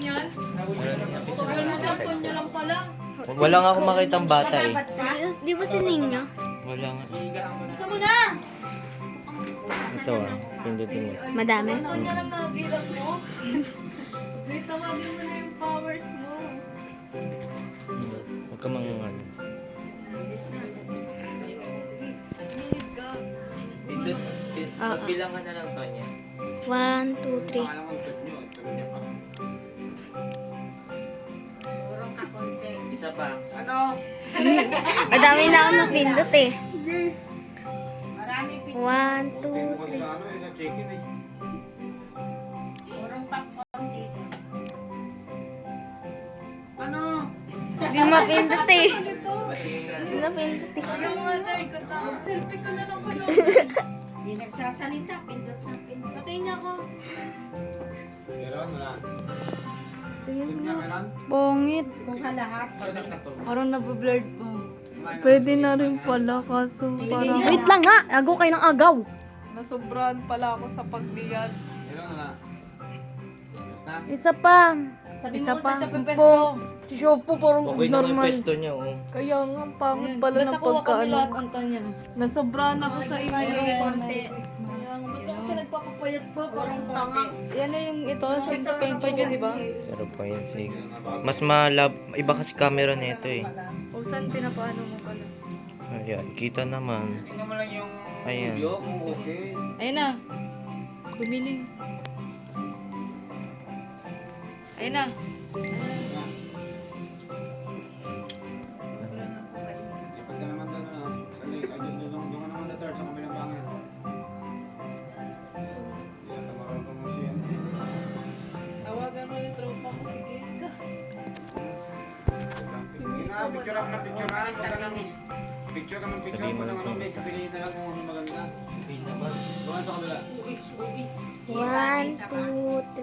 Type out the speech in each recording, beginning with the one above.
yan? Tagal mo cellphone niya lang pala. Wala nga akong makitang bata eh. Di ba si Nino? Wala nga. Gusto mo na? Ito ah, pindutin mo. Madami? Cellphone niya lang nagilag mo. Wait, tawagin mo na yung powers mo. Huwag ka mga ano. Pindut, magbilang ka na lang, Tonya. 1, 2, 3. Isa pa. Madami na ako napindot eh. Marami 1, 2, 3. Purong popcorn dito. Ano? Hindi mapindot eh. Hindi napindot eh. Yung mga third ko tawag. Selfie ko na lang kayo. Hindi nagsasalita. Pindot na pindot. Patayin niya ako. Bongit. Kung lahat. Parang nabablurred po. Pwede na rin pala kaso parang... Wait lang nga! Agaw kayo ng agaw! Nasobrahan pala ako sa pagbiyad. Isa pa! Sabi Isa mo pa. sa Shopee Pesto. Po. Si Shopo parang Okay na yung normal. pwesto niya, oh. Kaya nga, ang pangit pala Basta ng kuha kami pagkaano. lahat, Antonia. Nasobrahan ako sa inyo. Kaya nga, ba't ka kasi nagpapapayat pa? Parang tanga. Yan na yung ito, 6.5 yun, di ba? 0.6. Mas malab... Iba kasi camera nito eh. O saan pinapaano mo pala? Ayan, kita naman. Ayan. Ayun na. Dumiling. Ayun na. Tawagan mo yung tropa mo, sige. Picture ka ng picture ha. Picture ka ng picture. Sabihin mo Walang lang ano, kung may isa. piliin na lang kung ano maganda. Okay naman. Doon sa kabila. 1, 2,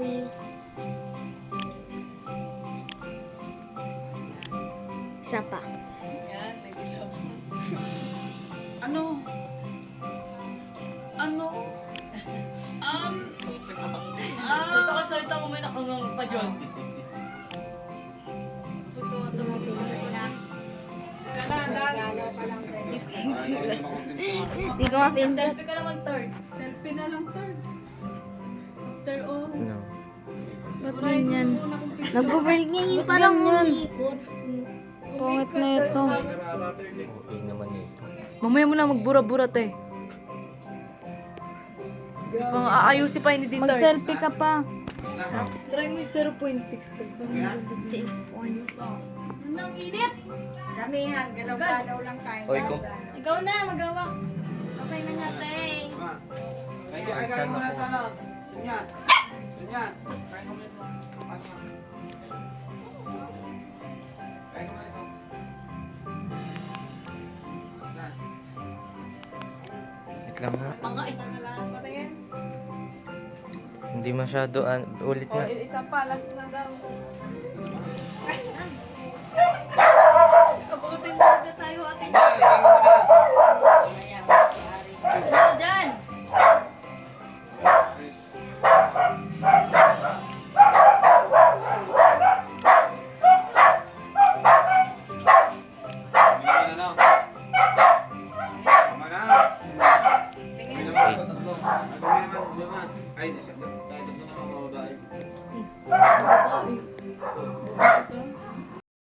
3. Isa pa. Yan, nag-isa pa. Ano? Ano? Salita ko may nakangang pa dyan. Hindi ko mapindot. Selfie ka naman third. Selfie na lang third. After all. No. Ba't ganyan? Nag-break niya yung parang umiikot. Pangit na ito. Okay naman ito. Mamaya mo na magbura-bura te. Pang aayusin pa hindi din third. Mag-selfie ka pa. Try mo yung 0.6 to. Sunang init. Damihan, galaw-galaw lang tayo. Oy, kung... Ikaw na, magawa. Okay na nga, thanks. Ay, kaya mo na tanong. Ganyan. Ganyan. Kaya mo na ito. Kaya mo na ito. Wait lang nga. Mga ito na lang. Patingin. Hindi masyado... ulit nga. Isa pa, last na daw. Abutin na tayo ating Ito dyan. Ganyan na lang. Tama na. Tingin. Tatlo. Ay, tatlo na mga babae.